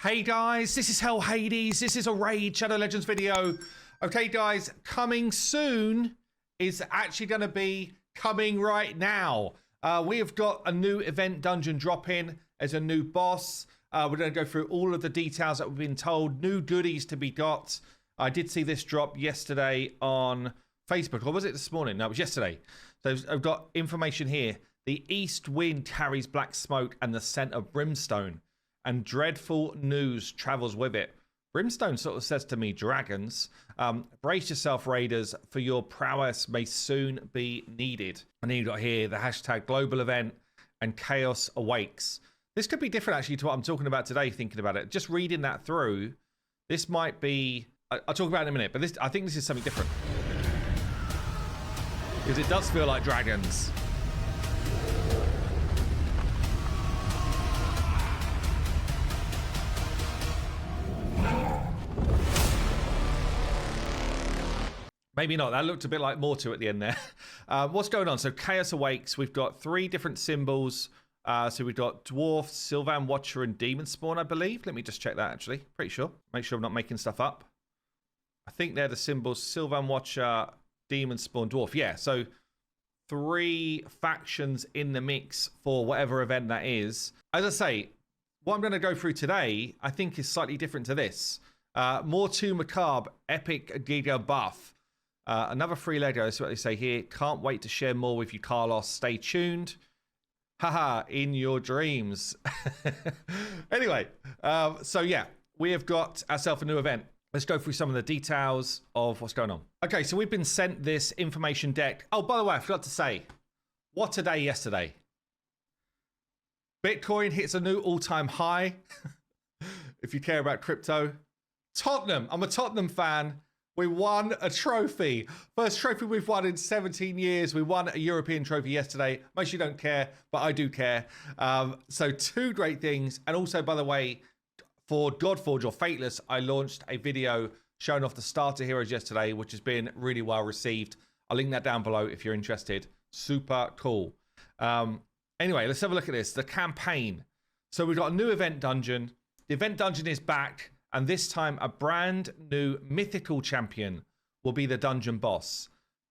Hey guys, this is Hell Hades. This is a Raid Shadow Legends video. Okay guys, coming soon is actually going to be coming right now. We have got a new event dungeon drop in as a new boss. We're going to go through all of the details that we've been told, new goodies to be got. I did see this drop yesterday on Facebook, or was it this morning? No, it was yesterday. So I've got information here. The east wind carries black smoke and the scent of brimstone, and dreadful news travels with it. Brimstone sort of says to me, dragons, brace yourself, raiders, for your prowess may soon be needed. And then you've got here the hashtag global event and chaos awakes. This could be different actually to what I'm talking about today, thinking about it. Just reading that through, this might be, I'll talk about it in a minute, but I think this is something different. Because it does feel like dragons. Maybe not. That looked a bit like more to at the end there. What's going on? So Chaos Awakes. We've got 3 different symbols. So we've got Dwarf, Sylvan Watcher, and Demon Spawn, I believe. Let me just check that, actually. Pretty sure. Make sure I'm not making stuff up. I think they're the symbols. Sylvan Watcher, Demon Spawn, Dwarf. Yeah, so 3 factions in the mix for whatever event that is. As I say, what I'm going to go through today, I think is slightly different to this. More to Macabre, Epic Giga Buff. Another free Lego, that's what they say here. Can't wait to share more with you, Carlos. Stay tuned. Haha, in your dreams. Anyway, so yeah, we have got ourselves a new event. Let's go through some of the details of what's going on. Okay, so we've been sent this information deck. Oh, by the way, I forgot to say, what a day yesterday. Bitcoin hits a new all-time high. If you care about crypto. Tottenham, I'm a Tottenham fan. We won a trophy. First trophy we've won in 17 years. We won a European trophy yesterday. Most of you don't care, but I do care. So 2 great things. And also, by the way, for Godforge or Fateless, I launched a video showing off the starter heroes yesterday, which has been really well received. I'll link that down below if you're interested. Super cool. Anyway, let's have a look at this. The campaign. So we've got a new event dungeon. The event dungeon is back. And this time, a brand new mythical champion will be the dungeon boss.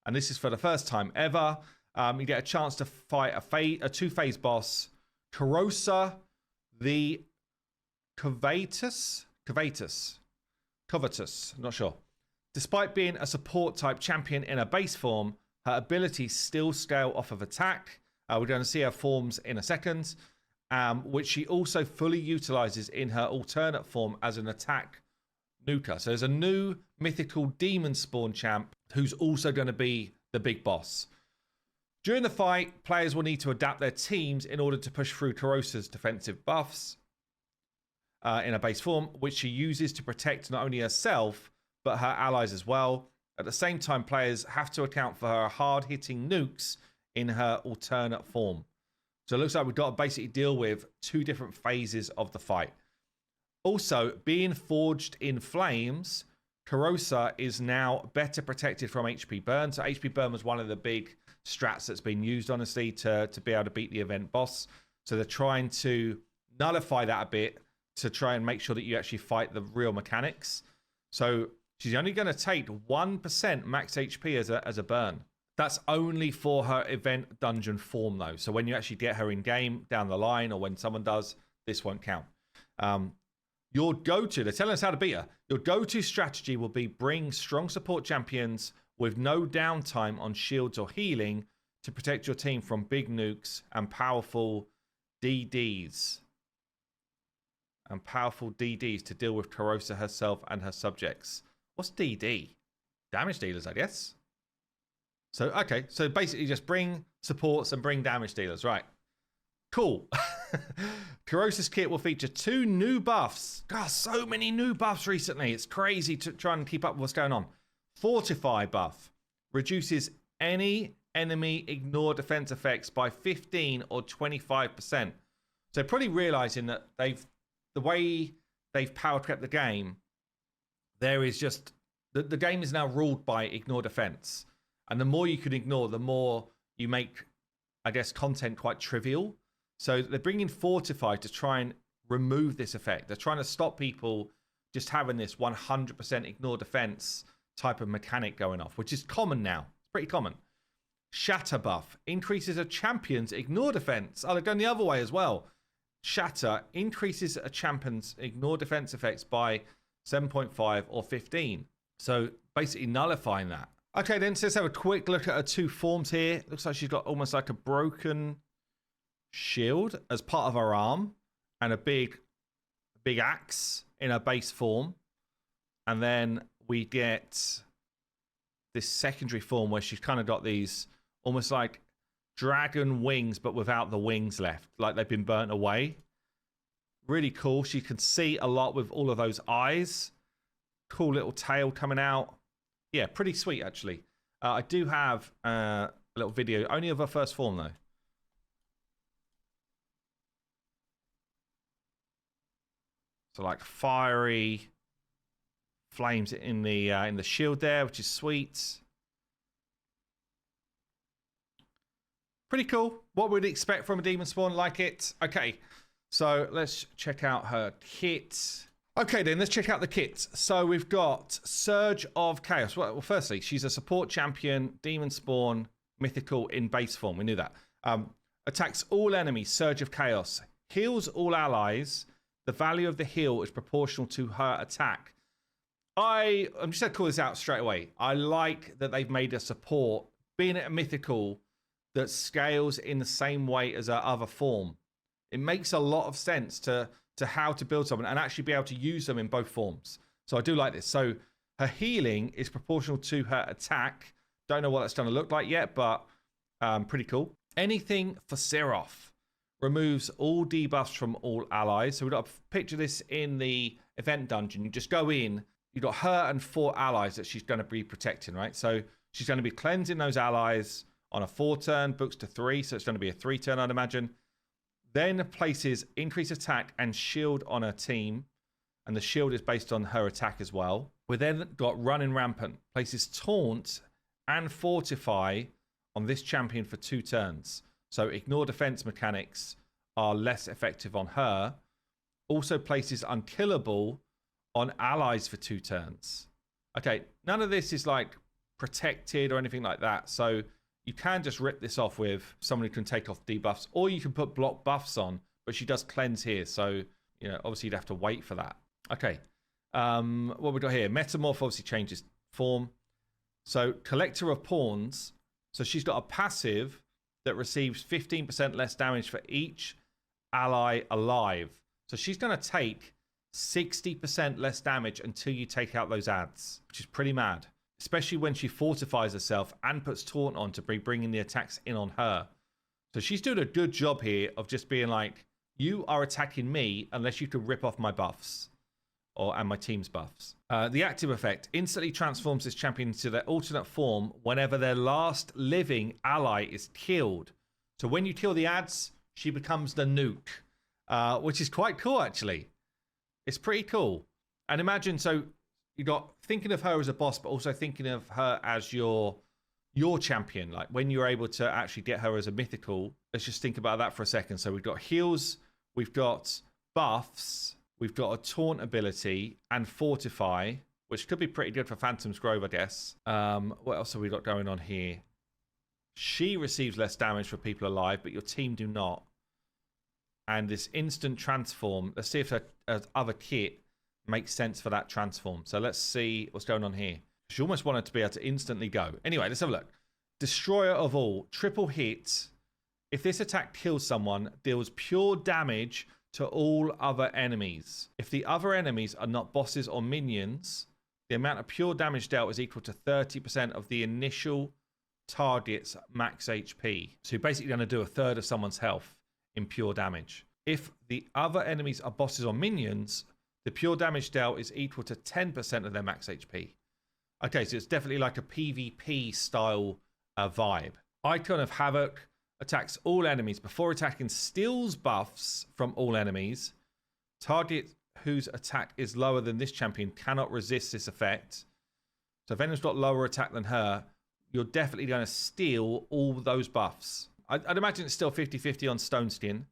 And this is for the first time ever. You get a chance to fight a 2-phase boss. Corrosa, the Covetous, I'm not sure. Despite being a support type champion in a base form, her abilities still scale off of attack. We're going to see her forms in a second. Which she also fully utilizes in her alternate form as an attack nuker. So there's a new mythical demon spawn champ who's also going to be the big boss. During the fight, players will need to adapt their teams in order to push through Corrosa's defensive buffs in a base form, which she uses to protect not only herself, but her allies as well. At the same time, players have to account for her hard-hitting nukes in her alternate form. So it looks like we've got to basically deal with 2 different phases of the fight. Also, being forged in flames, Corrosa is now better protected from HP burn. So HP burn was one of the big strats that's been used, honestly, to be able to beat the event boss. So they're trying to nullify that a bit to try and make sure that you actually fight the real mechanics. So she's only going to take 1% max HP as a burn. That's only for her event dungeon form, though. So when you actually get her in game down the line, or when someone does, this won't count. Your go-to, they're telling us how to beat her. Your go-to strategy will be bring strong support champions with no downtime on shields or healing to protect your team from big nukes and powerful DDs. And powerful DDs to deal with Corrosa herself and her subjects. What's DD? Damage dealers, I guess. So, okay, so basically just bring supports and bring damage dealers, right? Cool. Corrosa's kit will feature 2 new buffs. God, so many new buffs recently. It's crazy to try and keep up with what's going on. Fortify buff reduces any enemy ignore defense effects by 15 or 25%. So probably realizing that the way they've power crept the game, there is just, the game is now ruled by ignore defense. And the more you can ignore, the more you make, I guess, content quite trivial. So they're bringing Fortify to try and remove this effect. They're trying to stop people just having this 100% ignore defense type of mechanic going off, which is common now. It's pretty common. Shatter buff increases a champion's ignore defense. Oh, they're going the other way as well. Shatter increases a champion's ignore defense effects by 7.5 or 15. So basically nullifying that. Okay, then so let's have a quick look at her two forms here. Looks like she's got almost like a broken shield as part of her arm and a big axe in her base form. And then we get this secondary form where she's kind of got these almost like dragon wings, but without the wings left, like they've been burnt away. Really cool. She can see a lot with all of those eyes. Cool little tail coming out. Yeah, pretty sweet, actually. I do have a little video, only of her first form, though. So, like, fiery flames in the shield there, which is sweet. Pretty cool. What we'd expect from a demon spawn, like it. Okay, so let's check out her kit. Okay, then let's check out the kit. So we've got Surge of Chaos. Well, firstly, she's a support champion, demon spawn, mythical in base form. We knew that. Attacks all enemies, Surge of Chaos. Heals all allies. The value of the heal is proportional to her attack. I'm just going to call this out straight away. I like that they've made a support, being a mythical, that scales in the same way as her other form. It makes a lot of sense to how to build someone and actually be able to use them in both forms. So I do like this. So her healing is proportional to her attack. Don't know what that's going to look like yet, but pretty cool. Anything for Seraph. Removes all debuffs from all allies. So we've got to picture this in the event dungeon. You just go in. You've got her and 4 allies that she's going to be protecting, right? So she's going to be cleansing those allies on a 4-turn, books to 3. So it's going to be a 3-turn, I'd imagine. Then places increased attack and shield on her team. And the shield is based on her attack as well. We then got Running Rampant. Places Taunt and Fortify on this champion for 2 turns. So ignore defense mechanics are less effective on her. Also places Unkillable on allies for 2 turns. Okay, none of this is like protected or anything like that. So you can just rip this off with someone who can take off debuffs, or you can put block buffs on, but she does cleanse here. So, you know, obviously you'd have to wait for that. Okay. What we got here? Metamorph obviously changes form. So Collector of Pawns. So she's got a passive that receives 15% less damage for each ally alive. So she's going to take 60% less damage until you take out those adds, which is pretty mad. Especially when she fortifies herself and puts Taunt on to be bringing the attacks in on her. So she's doing a good job here of just being like, you are attacking me unless you can rip off my buffs and my team's buffs. The active effect instantly transforms this champion into their alternate form whenever their last living ally is killed. So when you kill the adds, she becomes the nuke, which is quite cool, actually. It's pretty cool. And imagine, so you got thinking of her as a boss, but also thinking of her as your champion. Like when you're able to actually get her as a mythical. Let's just think about that for a second. So we've got heals, we've got buffs, we've got a taunt ability and fortify, which could be pretty good for Phantom's Grove, I guess. What else have we got going on here? She receives less damage for people alive, but your team do not. And this instant transform. Let's see if her other kit makes sense for that transform. So let's see what's going on here. She almost wanted to be able to instantly go. Anyway, let's have a look. Destroyer of all. Triple hit. If this attack kills someone, deals pure damage to all other enemies. If the other enemies are not bosses or minions, the amount of pure damage dealt is equal to 30% of the initial target's max HP. So you're basically going to do a third of someone's health in pure damage. If the other enemies are bosses or minions, the pure damage dealt is equal to 10% of their max HP. Okay, so it's definitely like a PvP style vibe. Icon of Havoc attacks all enemies. Before attacking, steals buffs from all enemies. Target whose attack is lower than this champion cannot resist this effect. So if anyone's got lower attack than her, you're definitely going to steal all those buffs. I'd imagine it's still 50-50 on Stone Skin.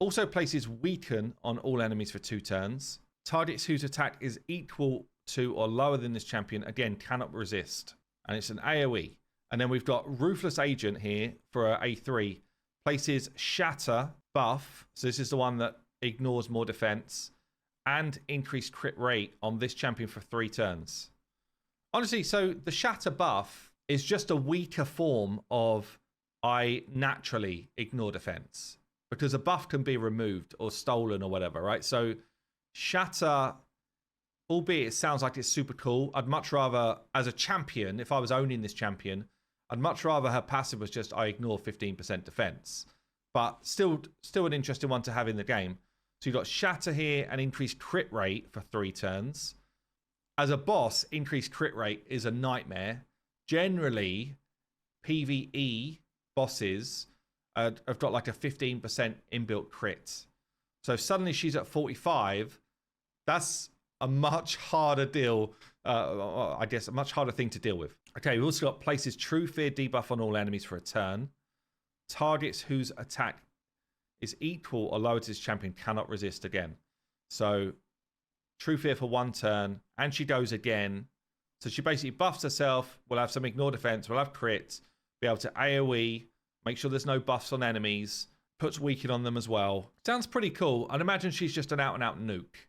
Also places weaken on all enemies for 2 turns. Targets whose attack is equal to or lower than this champion, again, cannot resist. And it's an AoE. And then we've got Ruthless Agent here for a A3. Places Shatter buff. So this is the one that ignores more defense. And increased crit rate on this champion for 3 turns. Honestly, so the Shatter buff is just a weaker form of I naturally ignore defense. Because a buff can be removed or stolen or whatever, right? So Shatter, albeit it sounds like it's super cool, I'd much rather, as a champion, if I was owning this champion, I'd much rather her passive was just I ignore 15% defense. But still an interesting one to have in the game. So you've got Shatter here and increased crit rate for 3 turns. As a boss, increased crit rate is a nightmare. Generally, PvE bosses have got like a 15% inbuilt crit. So if suddenly she's at 45, that's a much harder deal, I guess a much harder thing to deal with. Okay, we've also got places True Fear debuff on all enemies for a turn. Targets whose attack is equal or lower to this champion cannot resist again. So True Fear for 1 turn, and she goes again. So she basically buffs herself, will have some ignore defense, will have crit, be able to AoE, make sure there's no buffs on enemies, puts weaken on them as well. Sounds pretty cool. I'd imagine she's just an out-and-out nuke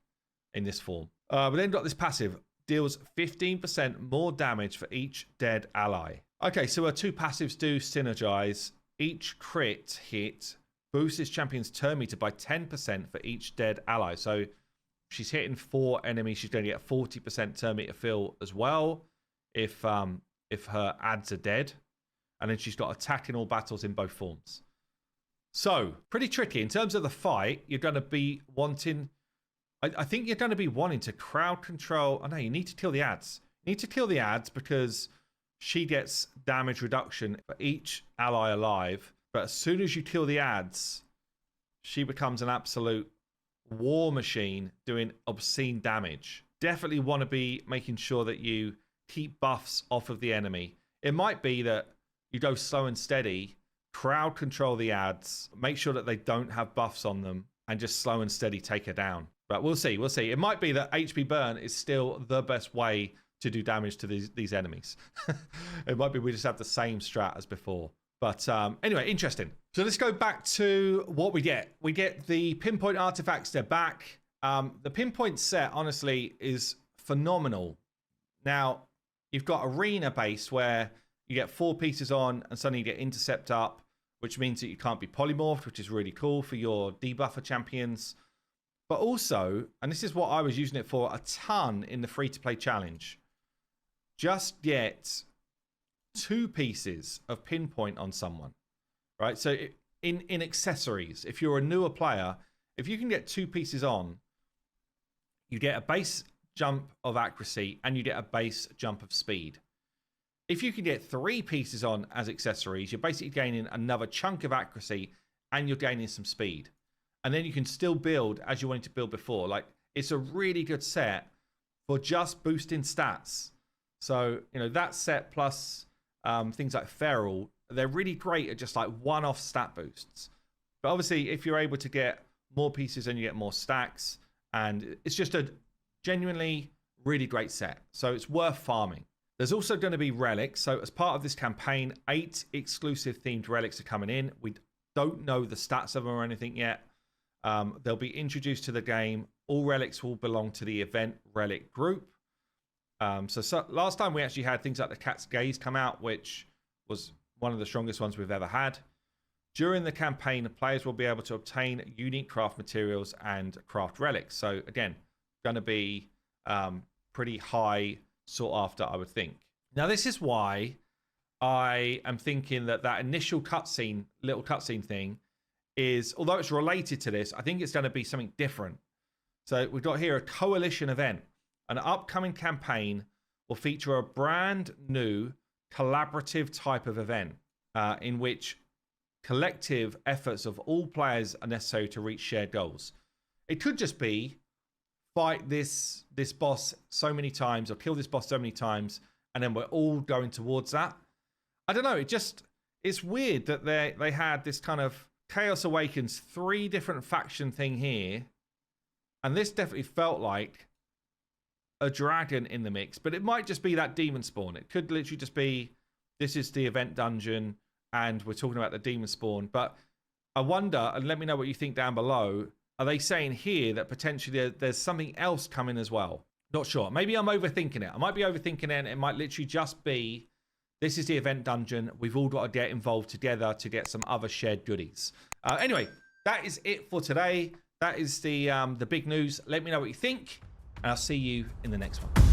in this form. We then got this passive. Deals 15% more damage for each dead ally. Okay, so her 2 passives do synergize. Each crit hit boosts this champion's turn meter by 10% for each dead ally. So she's hitting 4 enemies, she's going to get 40% turn meter fill as well if her adds are dead. And then she's got attack in all battles in both forms. So, pretty tricky. In terms of the fight, you're going to be wanting... I think you're going to be wanting to crowd control... Oh, no, you need to kill the ads. You need to kill the ads because she gets damage reduction for each ally alive. But as soon as you kill the ads, she becomes an absolute war machine doing obscene damage. Definitely want to be making sure that you keep buffs off of the enemy. It might be that you go slow and steady, crowd control the ads, make sure that they don't have buffs on them, and just slow and steady take her down. But we'll see, we'll see. It might be that HP burn is still the best way to do damage to these enemies. It might be we just have the same strat as before. But anyway, interesting. So let's go back to what we get. We get the pinpoint artifacts, they're back. The pinpoint set, honestly, is phenomenal. Now, you've got arena base where you get 4 pieces on and suddenly you get intercept up, which means that you can't be polymorphed, which is really cool for your debuffer champions. But also, and this is what I was using it for a ton in the free-to-play challenge, just get 2 pieces of pinpoint on someone, right? So in accessories, if you're a newer player, if you can get 2 pieces on, you get a base jump of accuracy and you get a base jump of speed. If you can get 3 pieces on as accessories, you're basically gaining another chunk of accuracy and you're gaining some speed. And then you can still build as you wanted to build before. Like, it's a really good set for just boosting stats. So, you know, that set plus things like Feral, they're really great at just like one-off stat boosts. But obviously, if you're able to get more pieces and you get more stacks, and it's just a genuinely really great set. So it's worth farming. There's also going to be relics. So as part of this campaign, 8 exclusive themed relics are coming in. We don't know the stats of them or anything yet. They'll be introduced to the game. All relics will belong to the event relic group. So last time we actually had things like the Cat's Gaze come out, which was one of the strongest ones we've ever had. During the campaign, the players will be able to obtain unique craft materials and craft relics. So again, going to be pretty high sought after, I would think. Now, this is why I am thinking that initial cutscene, little cutscene thing is, although it's related to this, I think it's going to be something different. So we've got here a coalition event. An upcoming campaign will feature a brand new collaborative type of event in which collective efforts of all players are necessary to reach shared goals. It could just be fight this boss so many times or kill this boss so many times and then we're all going towards that. I don't know, it's weird that they had this kind of Chaos Awakens 3 different faction thing here. And this definitely felt like a dragon in the mix. But it might just be that demon spawn. It could literally just be, this is the event dungeon. And we're talking about the demon spawn. But I wonder, and let me know what you think down below. Are they saying here that potentially there's something else coming as well? Not sure. Maybe I'm overthinking it. I might be overthinking it, and it might literally just be, this is the event dungeon. We've all got to get involved together to get some other shared goodies. Anyway, that is it for today. That is the big news. Let me know what you think, and I'll see you in the next one.